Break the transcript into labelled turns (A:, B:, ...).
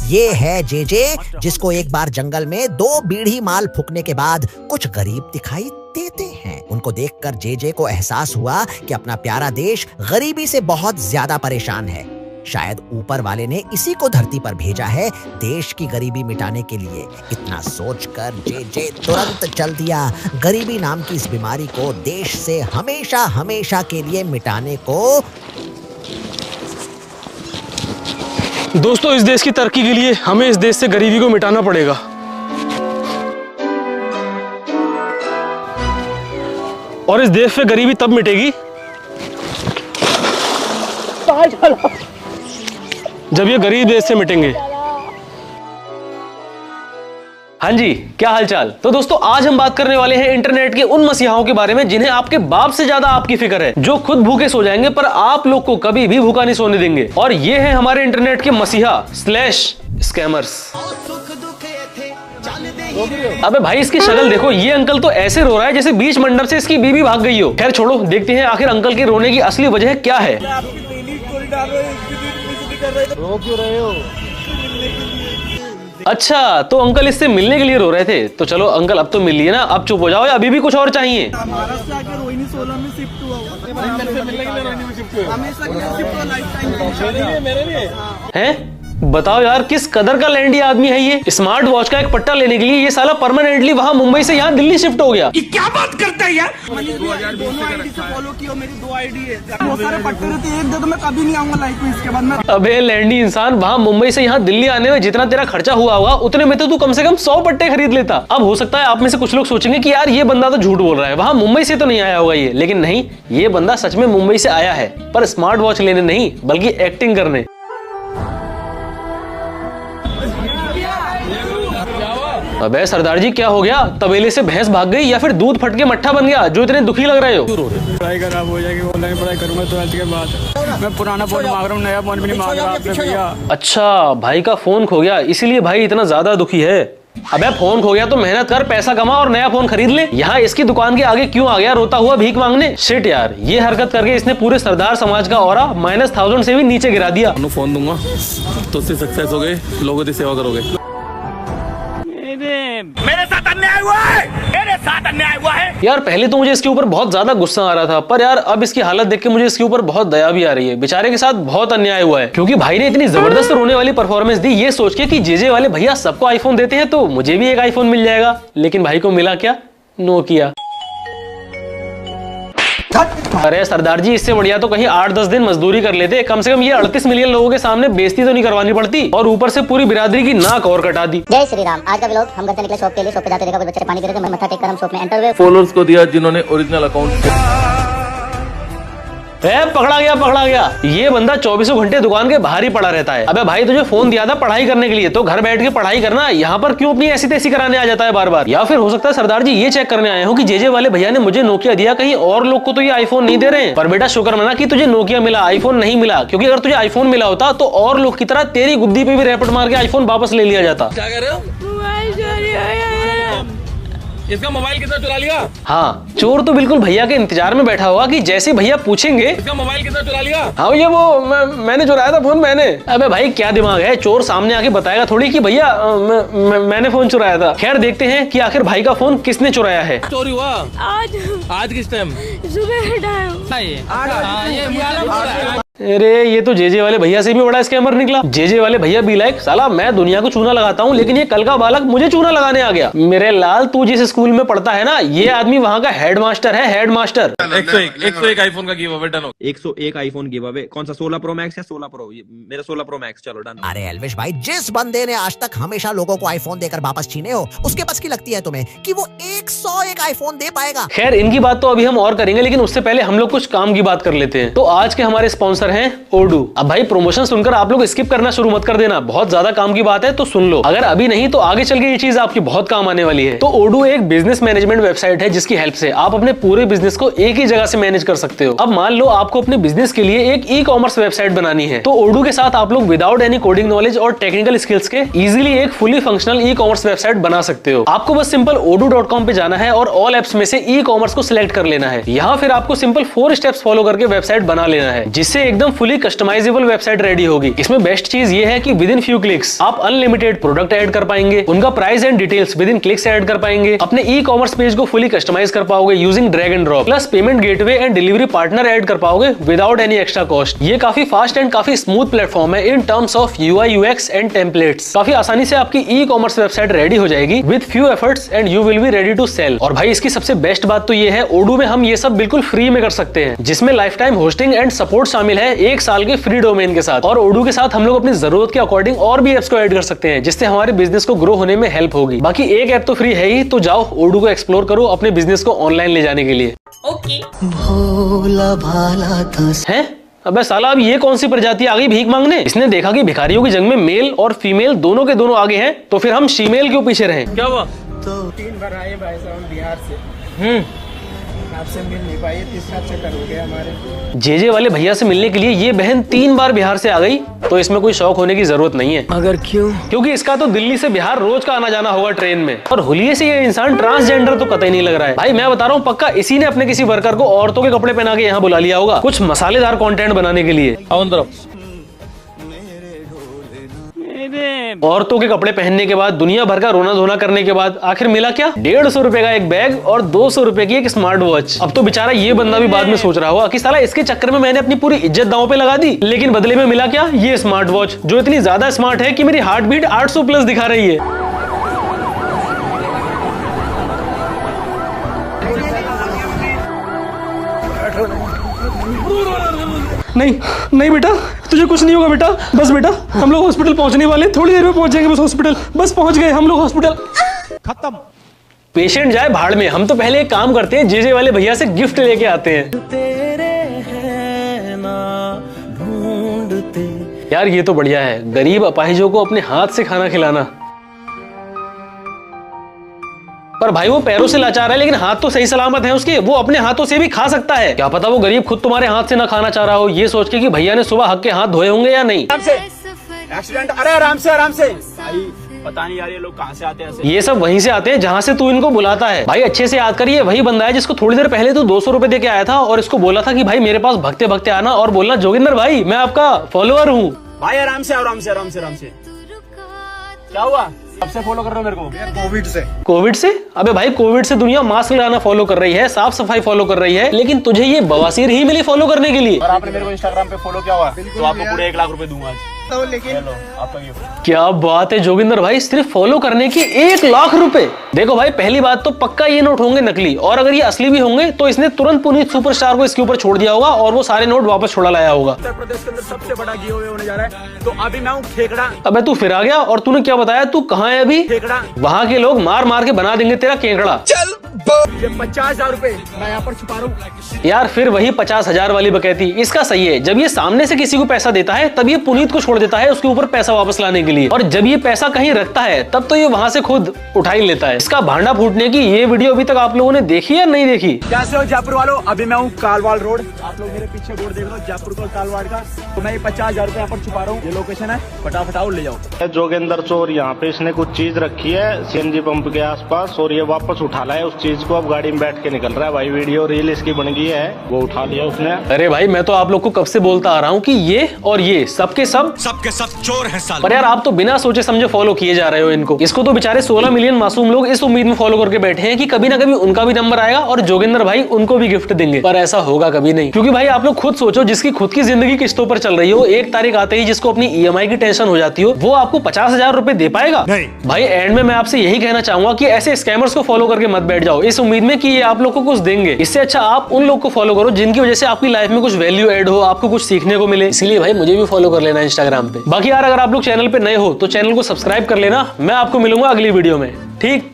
A: ये है जेजे, जिसको एक बार जंगल में 2 बीड़ी माल फूकने के बाद कुछ गरीब दिखाई देते हैं। उनको देखकर जेजे को एहसास हुआ कि अपना प्यारा देश गरीबी से बहुत ज्यादा परेशान है। शायद ऊपर वाले ने इसी को धरती पर भेजा है देश की गरीबी मिटाने के लिए। इतना सोचकर जेजे तुरंत चल दिया गरीबी नाम की इस बीमारी को देश से हमेशा हमेशा के लिए मिटाने को।
B: दोस्तों, इस देश की तरक्की के लिए हमें इस देश से गरीबी को मिटाना पड़ेगा। और इस देश पे गरीबी तब मिटेगी जब ये गरीब देश से मिटेंगे। हाँ जी, क्या हालचाल। तो दोस्तों, आज हम बात करने वाले हैं इंटरनेट के उन मसीहाओं के बारे में जिन्हें आपके बाप से ज्यादा आपकी फिक्र है, जो खुद भूखे सो जाएंगे पर आप लोग को कभी भी भूखा नहीं सोने देंगे। और ये है हमारे इंटरनेट के मसीहा स्लैश स्कैमर्स। अबे भाई, इसकी शक्ल देखो। ये अंकल तो ऐसे रो रहा है जैसे बीच मंडप से इसकी बीवी भाग गई हो। खैर छोड़ो, देखते हैं आखिर अंकल के रोने की असली वजह क्या है।
C: रो क्यों रहे हो?
B: अच्छा, तो अंकल इससे मिलने के लिए रो रहे थे। तो चलो अंकल, अब तो मिल लिए ना, अब चुप हो जाओ या अभी भी कुछ और चाहिए?
C: महाराष्ट्र आके रोहिणी 16 में शिफ्ट हुआ।
B: हैं? बताओ यार, किस कदर का लैंडी आदमी है ये। स्मार्ट वॉच का एक पट्टा लेने के लिए ये साला परमानेंटली वहां मुंबई से यहाँ दिल्ली शिफ्ट हो गया।
D: ये क्या बात करता है यार?
C: मैंने 2020 आईडी से फॉलो किया, मेरी 2 आईडी है। बहुत सारे पट्टे रहते, एक दे तो मैं कभी नहीं आऊंगा लाइफ में इसके बाद में।
B: अबे लैंडी इंसान, वहां मुंबई से यहाँ दिल्ली आने में जितना तेरा खर्चा हुआ होगा उतने में तो तू कम से कम 100 पट्टे खरीद लेता। अब हो सकता है आप में से कुछ लोग सोचेंगे कि यार ये बंदा तो झूठ बोल रहा है, वहां मुंबई से तो नहीं आया होगा ये। लेकिन नहीं, ये बंदा सच में मुंबई से आया है, पर स्मार्ट वॉच लेने नहीं बल्कि एक्टिंग करने। अबे सरदार जी, क्या हो गया? तबेले से भैंस भाग गई या फिर दूध फट के मट्ठा बन गया जो इतने दुखी लग रहे हो?
C: पढ़ाई खराब हो जाएगी, ऑनलाइन पढ़ाई करूंगा 12th के बाद। मैं पुराना फोन मांग रहा हूँ, नया फोन भी नहीं मांग रहा आपने भैया।
B: अच्छा, भाई का फोन खो गया इसीलिए भाई इतना ज्यादा दुखी है। अबे फोन खो गया तो मेहनत कर, पैसा कमा और नया फोन खरीद ले। यहाँ इसकी दुकान के आगे क्यों आ गया रोता हुआ भीख मांगने? शिट यार, ये हरकत करके इसने पूरे सरदार समाज का ऑरा -1000 से भी नीचे गिरा दिया।
E: फोन दूंगा तो उससे सक्सेस हो गए, लोगों की सेवा करोगे।
D: मेरे साथ अन्याय हुआ है, मेरे साथ अन्याय हुआ है।
B: यार पहले तो मुझे इसके ऊपर बहुत ज्यादा गुस्सा आ रहा था, पर यार अब इसकी हालत देख के मुझे इसके ऊपर बहुत दया भी आ रही है। बेचारे के साथ बहुत अन्याय हुआ है, क्योंकि भाई ने इतनी जबरदस्त रोने वाली परफॉर्मेंस दी ये सोच के कि जेजे वाले भैया सबको आईफोन देते हैं तो मुझे भी एक आईफोन मिल जाएगा। लेकिन भाई को मिला क्या? नोकिया। अरे सरदार जी, इससे बढ़िया तो कहीं 8-10 दिन मजदूरी कर लेते। कम से कम ये 38 मिलियन लोगों के सामने बेइज्जती तो नहीं करवानी पड़ती, और ऊपर से पूरी बिरादरी की नाक और कटा दी।
F: जय श्री राम। आज का व्लॉग हम घर से निकले शॉप के लिए। शॉप पे जाते देखा कुछ बच्चे पानी पी रहे थे, मत्था टेक कर हम शॉप में एंटर हुए।
E: फॉलोअर्स को दिया जिन्होंने ओरिजिनल अकाउंट।
B: पकड़ा गया। ये बंदा 24 घंटे दुकान के बाहर ही पड़ा रहता है। अबे भाई, तुझे फोन दिया था पढ़ाई करने के लिए, तो घर बैठ के पढ़ाई करना, यहाँ पर क्यों अपनी ऐसी तैसी कराने आ जाता है बार बार? या फिर हो सकता है सरदार जी ये चेक करने आए हो कि जेजे वाले भैया ने मुझे नोकिया दिया, कहीं और लोग को तो ये आईफोन नहीं दे रहे हैं। पर बेटा शुक्र मना कि तुझे नोकिया मिला, आईफोन नहीं मिला, क्योंकि अगर तुझे आईफोन मिला होता तो और लोग की तरह तेरी गुद्दी पे भी रैपट मार के आईफोन वापस ले लिया जाता।
E: क्या कह रहे हो? इसका मोबाइल कितना चुरा लिया?
B: हाँ, चोर तो बिल्कुल भैया के इंतजार में बैठा होगा कि जैसे भैया पूछेंगे
E: इसका मोबाइल कितना चुरा लिया।
B: हाँ भैया, वो मैंने चुराया था फोन, मैंने। अबे भाई, क्या दिमाग है? चोर सामने आके बताएगा थोड़ी कि भैया मैंने फोन चुराया था। खैर देखते हैं कि आखिर भाई का फोन किसने चुराया है।
E: चोरी हुआ आज किस टाइम?
F: सुबह टाइम।
B: अरे ये तो जेजे वाले भैया से भी बड़ा स्कैमर निकला। जेजे वाले भैया भी लाइक, साला मैं दुनिया को चूना लगाता हूँ लेकिन ये कल का बालक मुझे चूना लगाने आ गया। मेरे लाल, तू जिस स्कूल में पढ़ता है ना, ये आदमी वहाँ का हेडमास्टर है, हेडमास्टर।
E: 101 आईफोन का गिव अवे डन हो।
G: 101 आईफोन गिव अवे। कौन सा, 16 प्रो मैक्स या 16 प्रो? मेरा 16 प्रो मैक्स। चलो डन।
A: अरे एल्विश भाई, जिस बंदे ने आज तक हमेशा लोगों को आईफोन देकर वापस छीने हो, उसके बस की लगती है तुम्हें कि वो 101 आईफोन दे पाएगा?
B: खैर इनकी बात तो अभी हम और करेंगे, लेकिन उससे पहले हम लोग कुछ काम की बात कर लेते हैं। तो आज के हमारे स्पॉन्सर हैं ओडू। अब भाई प्रमोशन सुनकर आप लोग स्किप करना शुरू मत कर देना, बहुत ज्यादा काम की बात है तो सुन लो। अगर अभी नहीं तो आगे चल के ये चीज आपकी बहुत काम आने वाली है। तो ओडू एक बिजनेस मैनेजमेंट वेबसाइट है जिसकी हेल्प से आप अपने पूरे बिजनेस को एक ही जगह से मैनेज कर सकते हो। अब मान लो आपको अपने बिजनेस के लिए एक ई कॉमर्स वेबसाइट बनानी है, तो ओडू के साथ आप लोग विदाउट एनी कोडिंग नॉलेज और टेक्निकल स्किल्स के इजीली एक fully functional e commerce website बना सकते हो। आपको बस सिंपल odoo.com पे जाना है और ऑल एप्स में से ई कॉमर्स को सिलेक्ट कर लेना है। यहाँ फिर आपको सिंपल 4 स्टेप्स फॉलो करके वेबसाइट बना लेना है, जिससे एकदम एकदम फुली कस्टमाइजेबल वेबसाइट रेडी होगी। इसमें बेस्ट चीज ये है कि विद इन फ्यू क्लिक्स आप अनलिमिटेड प्रोडक्ट ऐड कर पाएंगे, उनका price and details with in clicks add कर पाएंगे, अपने ई कॉमर्स पेज को फुली कस्टमाइज कर पाओगे using drag and drop, plus payment gateway and delivery partner add कर पाओगे विदाउट एनी एक्स्ट्रा कॉस्ट। ये काफी फास्ट एंड काफी स्मूथ प्लेटफॉर्म है in terms of UI UX and templates. काफी आसानी से आपकी ई कॉमर्स वेबसाइट रेडी हो जाएगी with few efforts and you will be ready to sell. और भाई इसकी सबसे बेस्ट बात तो ये है, ओडू में हम ये सब बिल्कुल फ्री में कर सकते हैं, जिसमें life time hosting and support शामिल है 1 साल के फ्री डोमेन के साथ। और ओडू के साथ हम लोग अपनी जरूरत के अकॉर्डिंग और भी एप्स को ऐड कर सकते हैं, जिससे हमारे बिजनेस को ग्रो होने में हेल्प होगी। बाकी एक ऐप तो फ्री है ही, तो जाओ ओडू को एक्सप्लोर करो अपने बिजनेस को ऑनलाइन ले जाने के लिए।
H: ओके।
A: भोला भाला था
B: है? अबे साला, अब ये कौन सी प्रजाति आ गई भीख मांगने? इसने देखा कि भिखारियों की जंग में मेल और फीमेल दोनों के दोनों आगे हैं, तो फिर हम शीमेल क्यों पीछे रहे?
E: क्या हुआ?
C: 3 बार आए भाई साहब बिहार से, आपसे मिल नहीं पाई, तीसरा चक्कर हो गया हमारे।
B: जेजे वाले भैया से मिलने के लिए ये बहन 3 बार बिहार से आ गई, तो इसमें कोई शौक होने की जरूरत नहीं है।
C: मगर क्यों?
B: क्योंकि इसका तो दिल्ली से बिहार रोज का आना जाना होगा ट्रेन में। और हुलिये से ये इंसान ट्रांसजेंडर तो कतई नहीं लग रहा है। भाई मैं बता रहा हूँ, पक्का इसी ने अपने किसी वर्कर को औरतों के कपड़े पहना के यहाँ बुला लिया होगा, कुछ मसालेदार कंटेंट बनाने के लिए।
E: आओ अंदर।
B: औरतों के कपड़े पहनने के बाद, दुनिया भर का रोना धोना करने के बाद आखिर मिला क्या? 150 रुपए का एक बैग और 200 रुपए की एक स्मार्ट वॉच। अब तो बेचारा ये बंदा भी बाद में सोच रहा होगा कि साला इसके चक्कर में मैंने अपनी पूरी इज्जत दांव पे लगा दी, लेकिन बदले में मिला क्या? ये स्मार्ट वॉच जो इतनी ज्यादा स्मार्ट है कि मेरी हार्ट बीट 800 प्लस दिखा रही है। नहीं नहीं बेटा, तुझे कुछ नहीं होगा बेटा। बस बेटा, हम लोग हॉस्पिटल पहुंचने वाले, थोड़ी देर में पहुंच जाएंगे बस हॉस्पिटल। बस पहुंच गए हम लोग हॉस्पिटल। खत्म। पेशेंट जाए भाड़ में, हम तो पहले एक काम करते हैं, जेजे वाले भैया से गिफ्ट लेके आते हैं। यार ये तो बढ़िया है, गरीब अपाहिजों को अपने हाथ से खाना खिलाना। पर भाई वो पैरों से लाचार है, लेकिन हाथ तो सही सलामत है उसके, वो अपने हाथों से भी खा सकता है। क्या पता वो गरीब खुद तुम्हारे हाथ से ना खाना चाह रहा हो, ये सोच के कि भैया ने सुबह हक के हाथ धोए होंगे या नहीं।
C: एक्सीडेंट, अरे आराम से आराम से। पता नहीं यार ये लोग कहाँ से आते हैं।
B: ये सब वहीं से आते हैं जहाँ से तू इनको बुलाता है। भाई अच्छे से याद करिए, वही बंदा है जिसको थोड़ी देर पहले तू 200 रुपए दे के आया था और इसको बोला था कि भाई मेरे पास भगते भगते आना और बोलना जोगिंदर भाई मैं आपका फॉलोअर हूँ।
C: भाई आराम से आराम से आराम से आराम से। क्या हुआ? कब से फॉलो कर रहे हो मेरे को? कोविड से।
B: कोविड से? अबे भाई कोविड से दुनिया मास्क लगाना फॉलो कर रही है, साफ सफाई फॉलो कर रही है, लेकिन तुझे ये बवासीर ही मिली फॉलो करने के लिए।
C: और आपने मेरे को इंस्टाग्राम पे फॉलो किया हुआ, तो आपको पूरे 1 लाख रुपए दूंगा आज। तो लेकिन आपका
B: क्या बात है जोगिंदर भाई, सिर्फ फॉलो करने की 1 लाख रुपए। देखो भाई पहली बात तो पक्का ये नोट होंगे नकली, और अगर ये असली भी होंगे तो इसने तुरंत पुनीत सुपरस्टार को इसके ऊपर छोड़ दिया होगा और वो सारे नोट वापस छोड़ा लाया होगा।
C: उत्तर प्रदेश के अंदर सबसे बड़ा गिव अवे होने जा रहा है, तो अभी मैं हूँ खेकड़ा।
B: अबे तू फिर आ गया, और तूने क्या बताया तू कहाँ है अभी?
C: खेकड़ा।
B: वहाँ के लोग मार मार के बना देंगे तेरा केकड़ा।
C: चल ये 50,000 रुपए मैं यहाँ पर छुपा रहा हूँ।
B: यार फिर वही 50,000 वाली बकैती। इसका सही है, जब ये सामने से किसी को पैसा देता है तब ये पुनीत को छोड़ देता है उसके ऊपर पैसा वापस लाने के लिए, और जब ये पैसा कहीं रखता है तब तो ये वहाँ से खुद उठा ही लेता है। इसका भांडा फूटने की ये वीडियो अभी तक आप लोगों ने देखी या नहीं देखी?
C: कैसे हो जयपुर वालों? अभी मैं हूँ कालवाड़ रोड, आप लोग मेरे पीछे रोड देख रहे हो जयपुर का कालवाड़ का, तो मैं ये 50,000 रुपए यहाँ पर छुपा रहा हूँ। ये लोकेशन है, फटाफट आओ ले जाओ।
I: जोगिंदर चोर यहाँ पे इसने कुछ चीज रखी है CNG पंप के आसपास, और ये वापस उठा लाया उस चीज को, अब गाड़ी में बैठ के निकल रहा है। भाई वीडियो रील इसकी बन गई है, वो उठा लिया उसने।
B: अरे भाई मैं तो आप लोग को कब से बोलता आ रहा हूँ कि ये और ये सबके सब
D: चोर है साल।
B: पर यार आप तो बिना सोचे समझे फॉलो किए जा रहे हो इनको। इसको तो बेचारे 16 मिलियन मासूम लोग इस उम्मीद में फॉलो करके बैठे हैं कि कभी ना कभी उनका भी नंबर आएगा और जोगिंदर भाई उनको भी गिफ्ट देंगे, पर ऐसा होगा कभी नहीं। क्योंकि भाई आप लोग खुद सोचो, जिसकी खुद की जिंदगी किस्तों पर चल रही हो, 1 तारीख आते ही जिसको अपनी EMI की टेंशन हो जाती हो, वो आपको 50,000 रुपए दे पाएगा? नहीं भाई। एंड में मैं आपसे यही कहना चाहूंगा कि ऐसे स्कैमर्स को फॉलो करके मत बैठ जाओ इस उम्मीद में कि ये आप लोग को कुछ देंगे। इससे अच्छा आप उन लोग को फॉलो करो जिनकी वजह से आपकी लाइफ में कुछ वैल्यू ऐड हो, आपको कुछ सीखने को मिले। इसीलिए भाई मुझे भी फॉलो कर लेना इंस्टाग्राम पे। बाकी यार अगर आप लोग चैनल पे नए हो तो चैनल को सब्सक्राइब कर लेना। मैं आपको मिलूंगा अगली वीडियो में, ठीक?